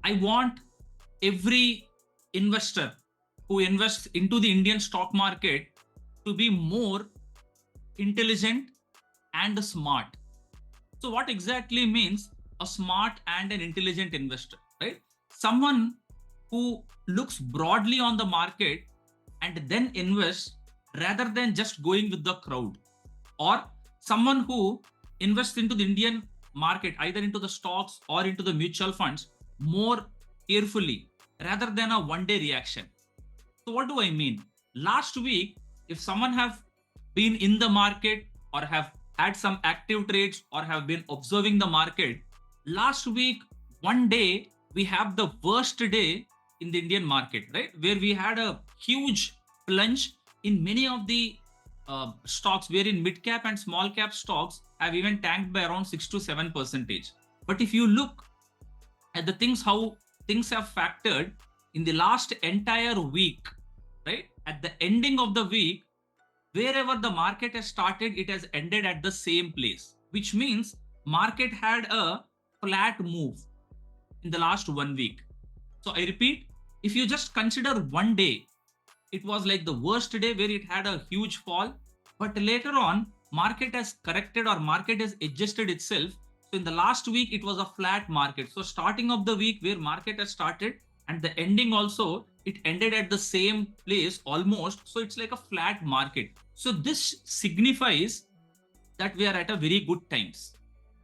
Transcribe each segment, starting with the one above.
I want every investor who invests into the Indian stock market to be more intelligent and smart. So, what exactly means a smart and an intelligent investor, right? Someone who looks broadly on the market and then invests rather than just going with the crowd, or someone who invests into the Indian market, either into the stocks or into the mutual funds, more carefully rather than a one day reaction. So what do I mean? Last week, if someone have been in the market or have had some active trades or have been observing the market, last week, one day, we have the worst day in the Indian market, right? Where we had a huge plunge in many of the stocks, wherein mid cap and small cap stocks have even tanked by around 6 to 7%. But if you look at the things, how things have factored in the last entire week, right? At the ending of the week, wherever the market has started, it has ended at the same place, which means market had a flat move in the last 1 week. So I repeat, if you just consider one day, it was like the worst day where it had a huge fall, but later on market has corrected or market has adjusted itself. So in the last week it was a flat market. So starting of the week where market has started and the ending also, it ended at the same place almost. So it's like a flat market. So this signifies that we are at a very good times.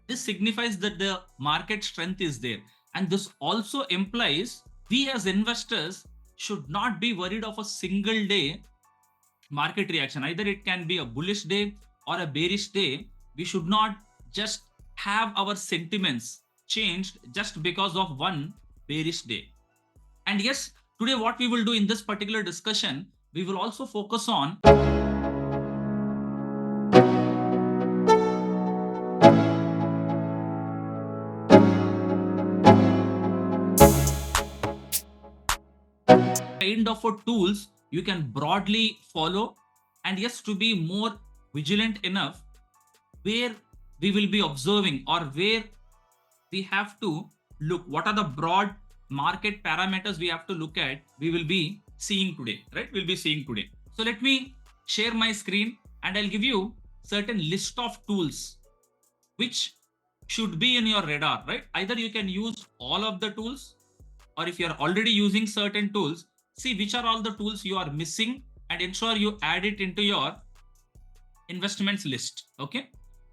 This signifies that the market strength is there. And this also implies we as investors should not be worried of a single day market reaction. Either it can be a bullish day or a bearish day. We should not just have our sentiments changed just because of one bearish day. And yes, today what we will do in this particular discussion, we will also focus on kind of a tools you can broadly follow, and yes, to be more vigilant enough where we will be observing or where we have to look, what are the broad market parameters we have to look at, we will be seeing today, right? We'll be seeing today. So let me share my screen and I'll give you certain list of tools which should be in your radar, right? Either you can use all of the tools, or if you're already using certain tools, see which are all the tools you are missing and ensure you add it into your investments list. Okay.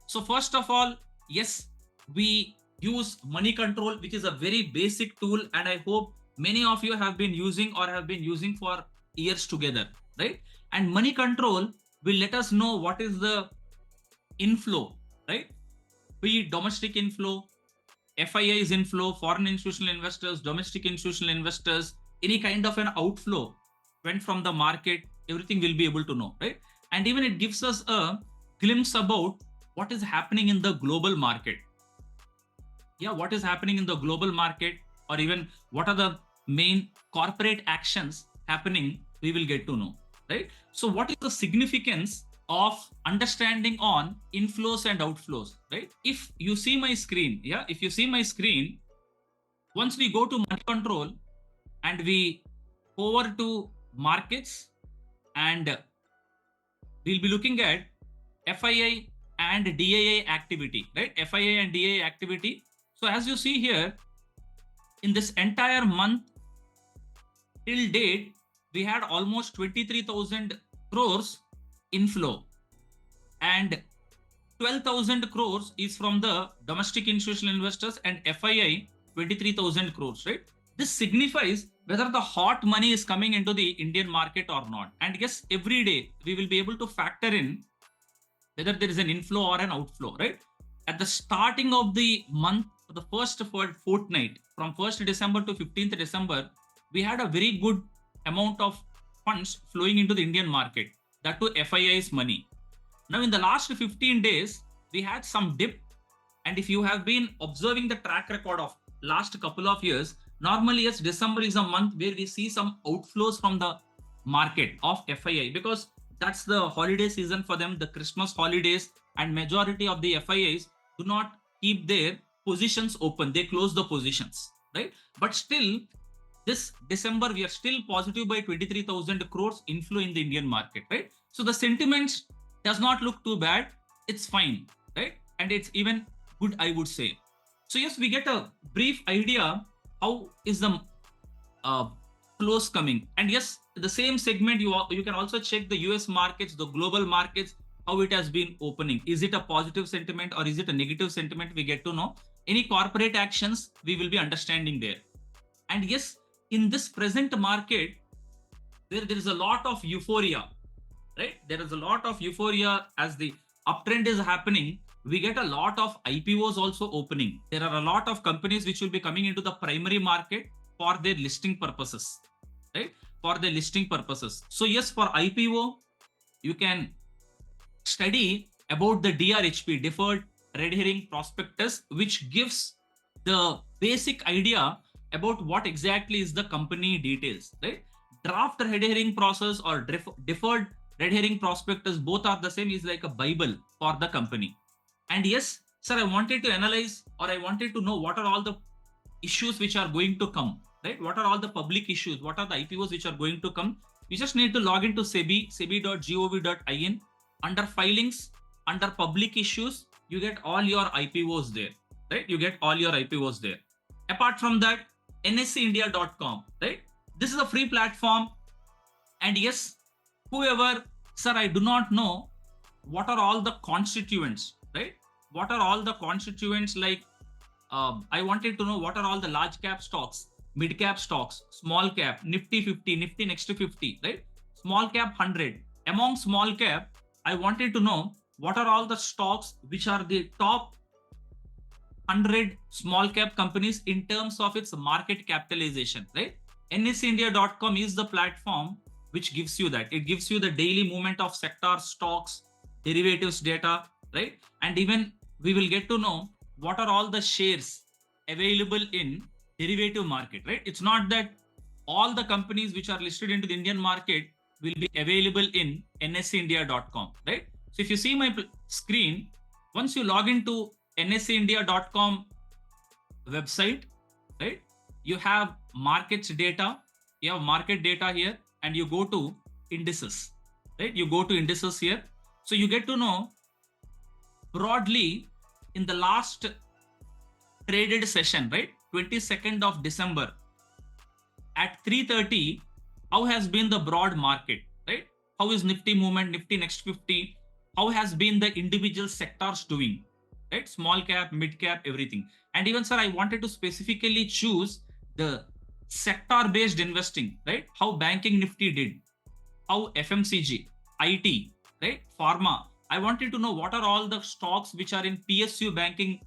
So first of all, yes, we use money control, which is a very basic tool, and I hope many of you have been using or have been using for years together, right? And money control will let us know what is the inflow, right? Be it domestic inflow, FIIs inflow, foreign institutional investors, domestic institutional investors, any kind of an outflow went from the market, everything will be able to know, right? And even it gives us a glimpse about what is happening in the global market. Yeah, what is happening in the global market, or even what are the main corporate actions happening, we will get to know, right? So what is the significance of understanding on inflows and outflows, right? If you see my screen, yeah, if you see my screen, once we go to money control and we go over to markets, and we'll be looking at FII and DAI activity, right? FII and DAI activity. So as you see here, in this entire month till date, we had almost 23,000 crores inflow, and 12,000 crores is from the domestic institutional investors, and FII 23,000 crores, right? This signifies whether the hot money is coming into the Indian market or not. And yes, every day we will be able to factor in whether there is an inflow or an outflow, right? At the starting of the month, the first fortnight, from 1st December to 15th December, we had a very good amount of funds flowing into the Indian market, that to FII's money. Now, in the last 15 days, we had some dip. And if you have been observing the track record of last couple of years, normally, yes, December is a month where we see some outflows from the market of FII, because that's the holiday season for them, the Christmas holidays, and majority of the FIIs do not keep their positions open. They close the positions. right? But still, this December, we are still positive by 23,000 crores inflow in the Indian market, right? So the sentiments does not look too bad. It's fine, right? And it's even good, I would say. So yes, we get a brief idea how is the uh, flows coming. And yes, the same segment, you can also check the US markets, the global markets, how it has been opening. Is it a positive sentiment or is it a negative sentiment? We get to know. Any corporate actions, we will be understanding there. And yes, in this present market, there is a lot of euphoria, right? There is a lot of euphoria as the uptrend is happening. We get a lot of IPOs also opening. There are a lot of companies which will be coming into the primary market for their listing purposes, right? For their listing purposes. So yes, for IPO, you can study about the DRHP, deferred red herring prospectus, which gives the basic idea about what exactly is the company details, right? Draft red herring process or deferred red herring prospectus, both are the same, is like a Bible for the company. And yes, sir, I wanted to analyze or I wanted to know what are all the issues which are going to come, right? What are all the public issues? What are the IPOs which are going to come? You just need to log into sebi.gov.in. Under filings, under public issues, you get all your IPOs there, right? You get all your IPOs there. Apart from that, nseindia.com, right? This is a free platform. And yes, whoever, sir, I do not know what are all the constituents, right? What are all the constituents like I wanted to know what are all the large cap stocks, mid cap stocks, small cap, Nifty 50, Nifty next to 50, right? Small cap 100. Among small cap, I wanted to know what are all the stocks which are the top 100 small cap companies in terms of its market capitalization, right? nsindia.com is the platform which gives you that. It gives you the daily movement of sector stocks, derivatives data, right? And even we will get to know what are all the shares available in derivative market, right? It's not that all the companies which are listed into the Indian market will be available in nsindia.com, right? So if you see my screen, once you log into nsindia.com website, right, you have markets data, you have market data here, and you go to indices, right? You go to indices here. So you get to know broadly in the last traded session, right? 22nd of December at 3:30, how has been the broad market, right? How is Nifty movement, Nifty next 50? How has been the individual sectors doing, right? Small cap, mid cap, everything. And even, sir, I wanted to specifically choose the sector based investing, right? How banking Nifty did, how FMCG, IT, right? Pharma. I wanted to know what are all the stocks which are in PSU banking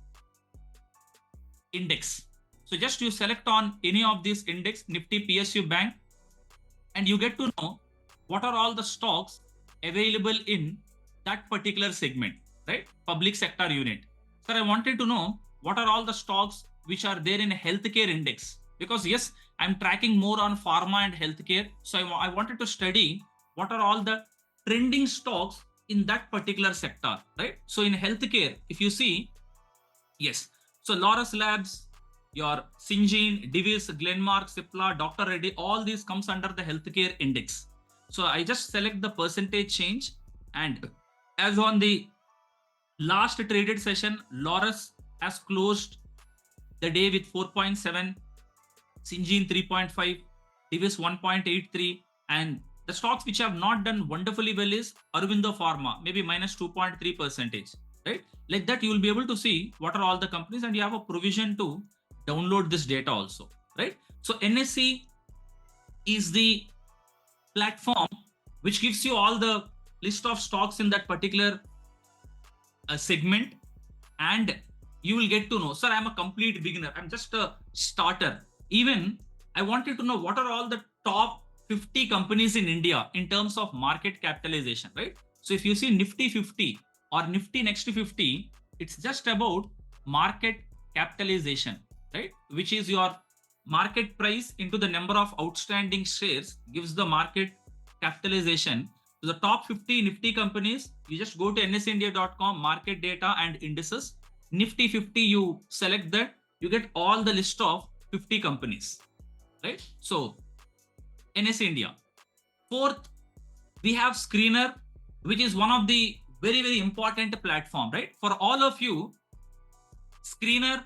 index. So just you select on any of these index, Nifty, PSU bank, and you get to know what are all the stocks available in that particular segment, right? Public sector unit. Sir, I wanted to know what are all the stocks which are there in a healthcare index, because yes, I'm tracking more on pharma and healthcare. So I wanted to study what are all the trending stocks in that particular sector, right? So in healthcare, if you see, yes, so Laurus Labs, your Syngene, Divis, Glenmark, Cipla, Dr. Reddy, all these comes under the healthcare index. So I just select the percentage change, and as on the last traded session, Laurus has closed the day with 4.7, Syngene 3.5, Divis 1.83, and the stocks which have not done wonderfully well is Aurobindo Pharma, maybe minus 2.3 percentage, right? Like that, you will be able to see what are all the companies, and you have a provision to download this data also, right? So NSE is the platform which gives you all the list of stocks in that particular segment, and you will get to know, sir, I'm a complete beginner, I'm just a starter. Even I wanted to know what are all the top 50 companies in India in terms of market capitalization, right? So if you see Nifty 50 or Nifty next to 50, it's just about market capitalization, right? Which is your market price into the number of outstanding shares gives the market capitalization. So the top 50 Nifty companies, you just go to nsindia.com, market data and indices. Nifty 50, you select that, you get all the list of 50 companies, right? So NS India. Fourth, we have Screener, which is one of the very, very important platform, right? For all of you, Screener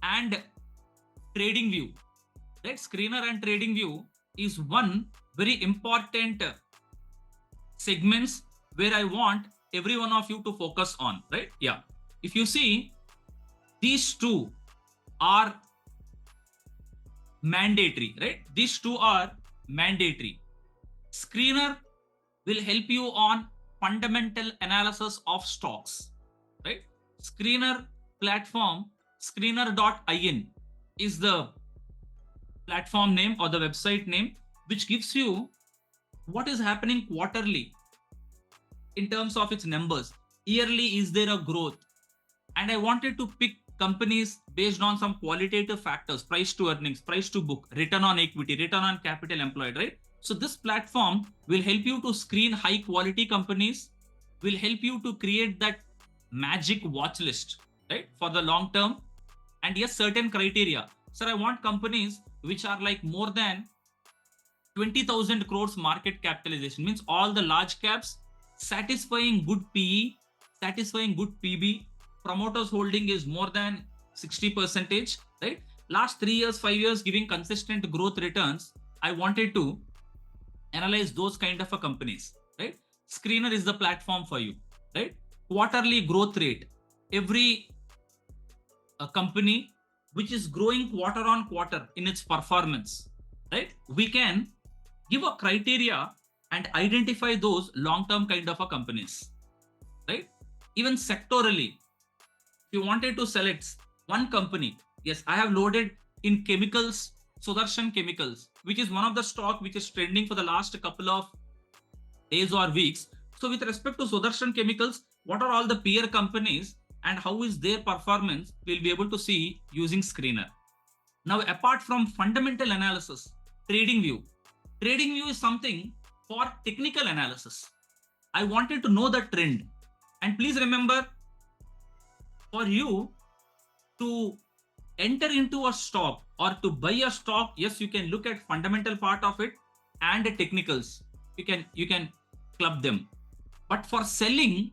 and Trading View, right? Screener and Trading View is one very important segments where I want every one of you to focus on, right? Yeah. If you see, these two are mandatory, right? These two are mandatory. Screener will help you on fundamental analysis of stocks, right? Screener platform, screener.in is the platform name or the website name, which gives you what is happening quarterly in terms of its numbers. Yearly, is there a growth? And I wanted to pick companies based on some qualitative factors: price to earnings, price to book, return on equity, return on capital employed, right? So this platform will help you to screen high quality companies, will help you to create that magic watch list, right, for the long term. And yes, certain criteria. Sir, I want companies which are like more than 20,000 crores market capitalization, means all the large caps, satisfying good PE, satisfying good PB, promoters holding is more than 60%, right? Last 3 years, 5 years giving consistent growth returns. I wanted to analyze those kind of a companies, right? Screener is the platform for you, right? Quarterly growth rate. Every company which is growing quarter on quarter in its performance, right? We can give a criteria and identify those long-term kind of a companies, right? Even sectorally, if you wanted to select one company, yes, I have loaded in chemicals, Sudarshan Chemicals, which is one of the stock which is trending for the last couple of days or weeks. So with respect to Sudarshan Chemicals, what are all the peer companies and how is their performance, we'll be able to see using Screener. Now, apart from fundamental analysis, Trading View. Trading View is something for technical analysis. I wanted to know the trend. And please remember, for you to enter into a stock or to buy a stock, yes, you can look at fundamental part of it and the technicals. You can club them. But for selling,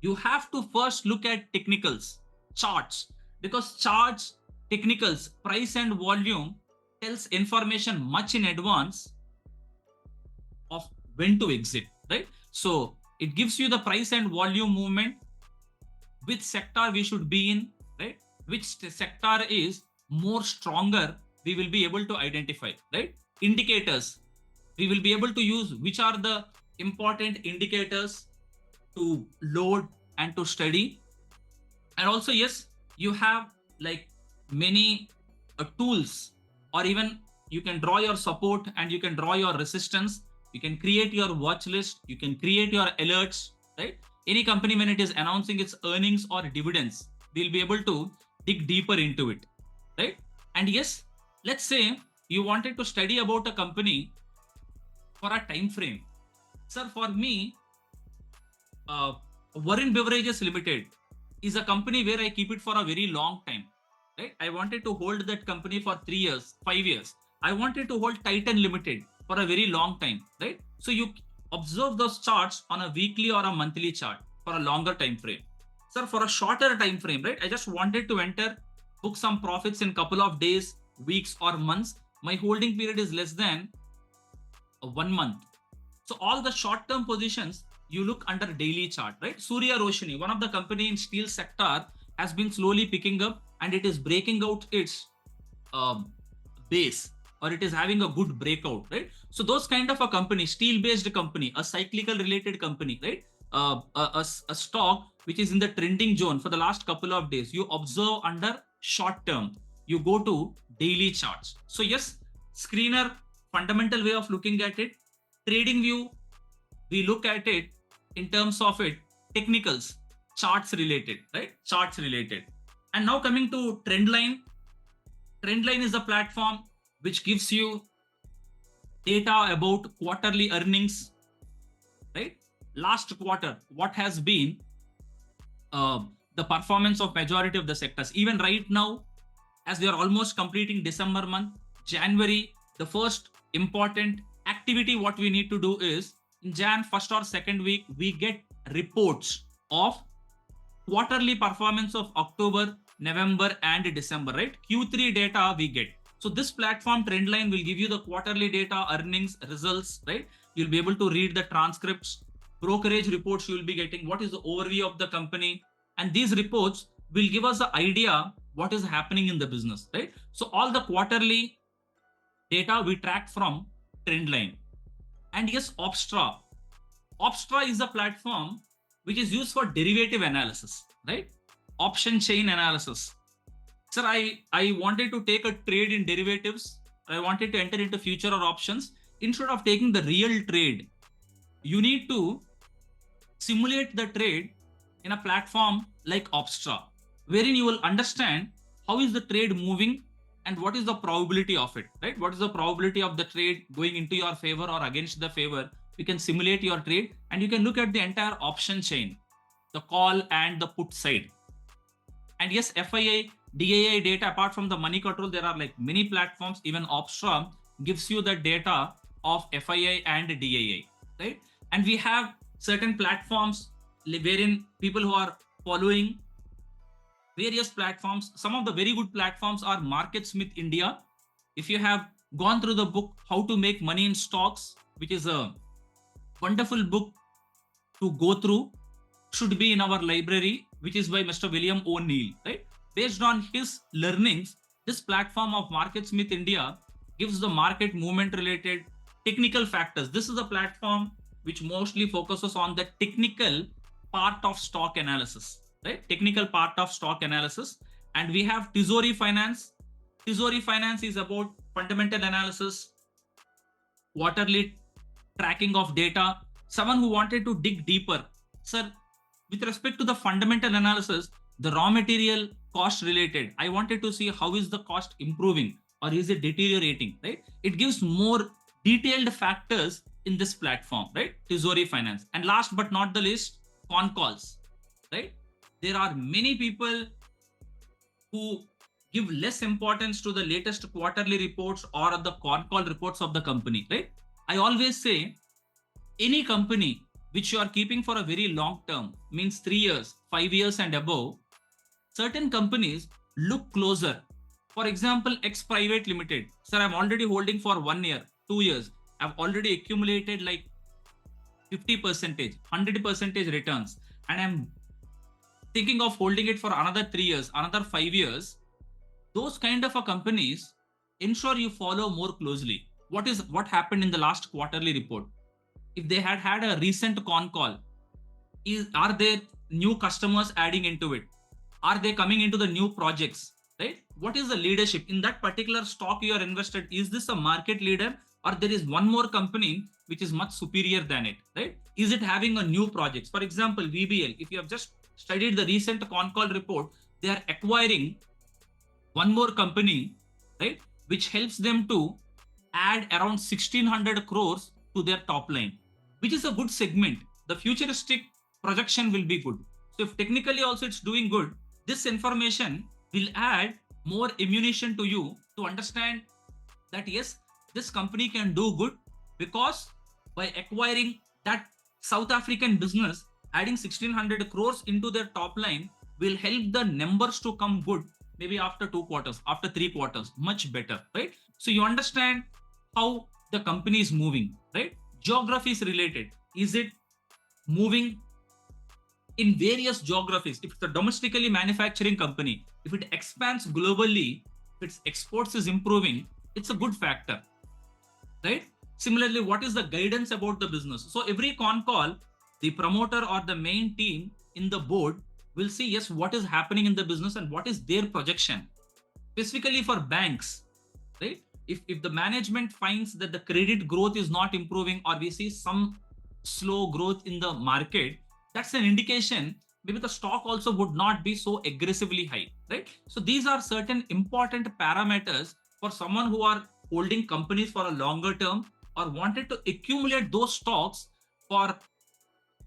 you have to first look at technicals, charts, because charts, technicals, price and volume tells information much in advance of when to exit, right? So it gives you the price and volume movement, which sector we should be in, right? Which sector is more stronger, we will be able to identify, right? Indicators, we will be able to use which are the important indicators to load and to study. And also, yes, you have like many tools, or even you can draw your support and you can draw your resistance. You can create your watch list. You can create your alerts, right? Any company, when it is announcing its earnings or dividends, we'll be able to dig deeper into it, right? And yes, let's say you wanted to study about a company for a time frame. Sir, for me, Warren Beverages Limited is a company where I keep it for a very long time, right? I wanted to hold that company for 3 years, 5 years. I wanted to hold Titan Limited for a very long time, right? So you observe those charts on a weekly or a monthly chart for a longer time frame. Sir, for a shorter time frame, right? I just wanted to enter, book some profits in couple of days, weeks or months. My holding period is less than 1 month. So all the short-term positions, you look under daily chart, right? Surya Roshni, one of the company in steel sector, has been slowly picking up and it is breaking out its base, or it is having a good breakout, right? So those kind of a company, steel-based company, a cyclical related company, right? A stock which is in the trending zone for the last couple of days, you observe under short term, you go to daily charts. So yes, Screener, fundamental way of looking at it. Trading View, we look at it in terms of it technicals, charts related, right? Charts related. And now coming to Trendline. Trendline is a platform which gives you data about quarterly earnings, right? Last quarter, what has been the performance of majority of the sectors. Even right now, as we are almost completing December month, January, the first important activity what we need to do is in Jan first or second week, we get reports of quarterly performance of October, November, and December, right? Q3 data we get. So this platform Trendline will give you the quarterly data, earnings, results, right? You'll be able to read the transcripts, brokerage reports you will be getting, what is the overview of the company. And these reports will give us the idea what is happening in the business, right? So all the quarterly data we track from Trendline. And yes, Opstra is a platform which is used for derivative analysis, right? Option chain analysis. Sir, I wanted to take a trade in derivatives. I wanted to enter into future or options. Instead of taking the real trade, you need to simulate the trade in a platform like Opstra, wherein you will understand how is the trade moving and what is the probability of it, right? What is the probability of the trade going into your favor or against the favor? You can simulate your trade and you can look at the entire option chain, the call and the put side. And yes, FII, DAI data, apart from the money control, there are like many platforms. Even Opstra gives you the data of FII and DAI, right? And we have certain platforms wherein people who are following various platforms. Some of the very good platforms are MarketSmith India. If you have gone through the book How to Make Money in Stocks, which is a wonderful book to go through, should be in our library, which is by Mr. William O'Neill, right? Based on his learnings, this platform of MarketSmith India gives the market movement related technical factors. This is a platform which mostly focuses on the technical part of stock analysis, right? Technical part of stock analysis. And we have Tizori Finance. Tizori Finance is about fundamental analysis, quarterly tracking of data. Someone who wanted to dig deeper, sir, with respect to the fundamental analysis, the raw material cost related, I wanted to see how is the cost improving or is it deteriorating, right? It gives more detailed factors in this platform, right? Tizori Finance. And last but not the least, con calls, right? There are many people who give less importance to the latest quarterly reports or the con call reports of the company, right? I always say any company which you are keeping for a very long term, means 3 years, 5 years and above, certain companies look closer. For example, X Private Limited. Sir, I'm already holding for 1 year, 2 years. I've already accumulated like 50%, 100% returns. And I'm thinking of holding it for another 3 years, another 5 years. Those kind of a companies, ensure you follow more closely. What happened in the last quarterly report? If they had a recent con call, are there new customers adding into it? Are they coming into the new projects, right? What is the leadership in that particular stock you are invested? Is this a market leader or there is one more company which is much superior than it, right? Is it having a new projects? For example, VBL, if you have just studied the recent con call report, they are acquiring one more company, right? Which helps them to add around 1600 crores to their top line, which is a good segment. The futuristic projection will be good. So if technically also it's doing good, this information will add more ammunition to you to understand that yes, this company can do good, because by acquiring that South African business, adding 1600 crores into their top line will help the numbers to come good maybe after 2 quarters, after 3 quarters, much better, right? So you understand how the company is moving, right? Geography is related. Is it moving in various geographies? If it's a domestically manufacturing company, if it expands globally, if its exports is improving, it's a good factor, right? Similarly, what is the guidance about the business? So every con call, the promoter or the main team in the board will see, yes, what is happening in the business and what is their projection. Specifically for banks, right? If the management finds that the credit growth is not improving or we see some slow growth in the market, that's an indication maybe the stock also would not be so aggressively high, right? So these are certain important parameters for someone who are holding companies for a longer term or wanted to accumulate those stocks for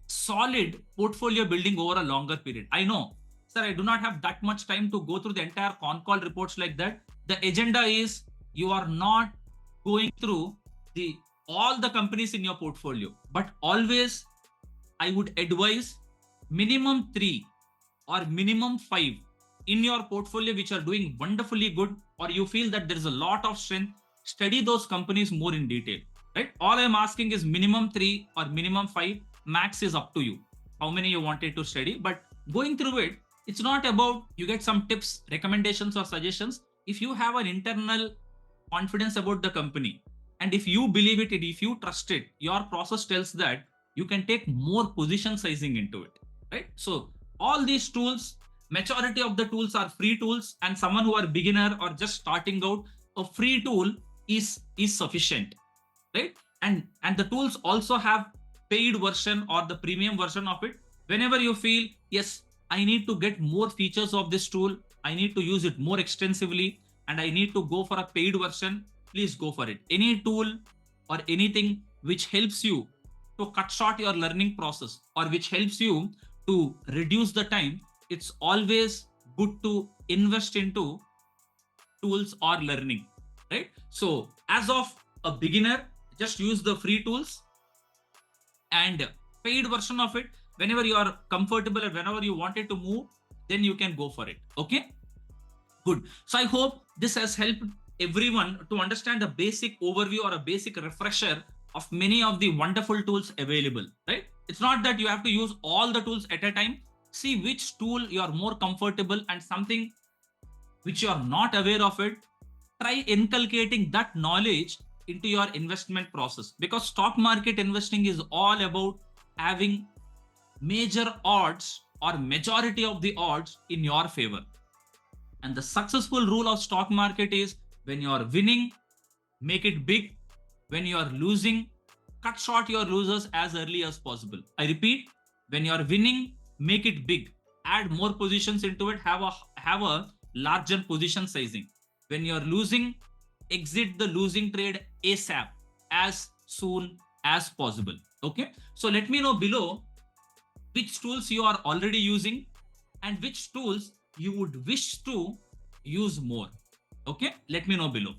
solid portfolio building over a longer period. I know sir, I do not have that much time to go through the entire con call reports like that. The agenda is you are not going through the all the companies in your portfolio, but always I would advise minimum 3 or minimum 5 in your portfolio which are doing wonderfully good, or you feel that there is a lot of strength. Study those companies more in detail, right? All I'm asking is minimum 3 or minimum 5. Max is up to you how many you wanted to study, but going through it, it's not about you get some tips, recommendations, or suggestions. If you have an internal confidence about the company, and if you believe it, if you trust it, your process tells that you can take more position sizing into it, right? So all these tools, majority of the tools are free tools, and someone who are beginner or just starting out, a free tool is sufficient, right? And the tools also have paid version or the premium version of it. Whenever you feel, yes, I need to get more features of this tool, I need to use it more extensively, and I need to go for a paid version, please go for it. Any tool or anything which helps you to cut short your learning process, or which helps you to reduce the time, it's always good to invest into tools or learning, right? So as of a beginner, just use the free tools, and paid version of it whenever you are comfortable and whenever you wanted to move, then you can go for it. Okay, good. So I hope this has helped everyone to understand a basic overview or a basic refresher of many of the wonderful tools available, right? It's not that you have to use all the tools at a time. See which tool you are more comfortable, and something which you are not aware of it, try inculcating that knowledge into your investment process, because stock market investing is all about having major odds or majority of the odds in your favor. And the successful rule of stock market is when you are winning, make it big. When you are losing, cut short your losers as early as possible. I repeat, when you are winning, make it big. Add more positions into it. Have a larger position sizing. When you are losing, exit the losing trade ASAP, as soon as possible. Okay. So let me know below which tools you are already using and which tools you would wish to use more. Okay. Let me know below.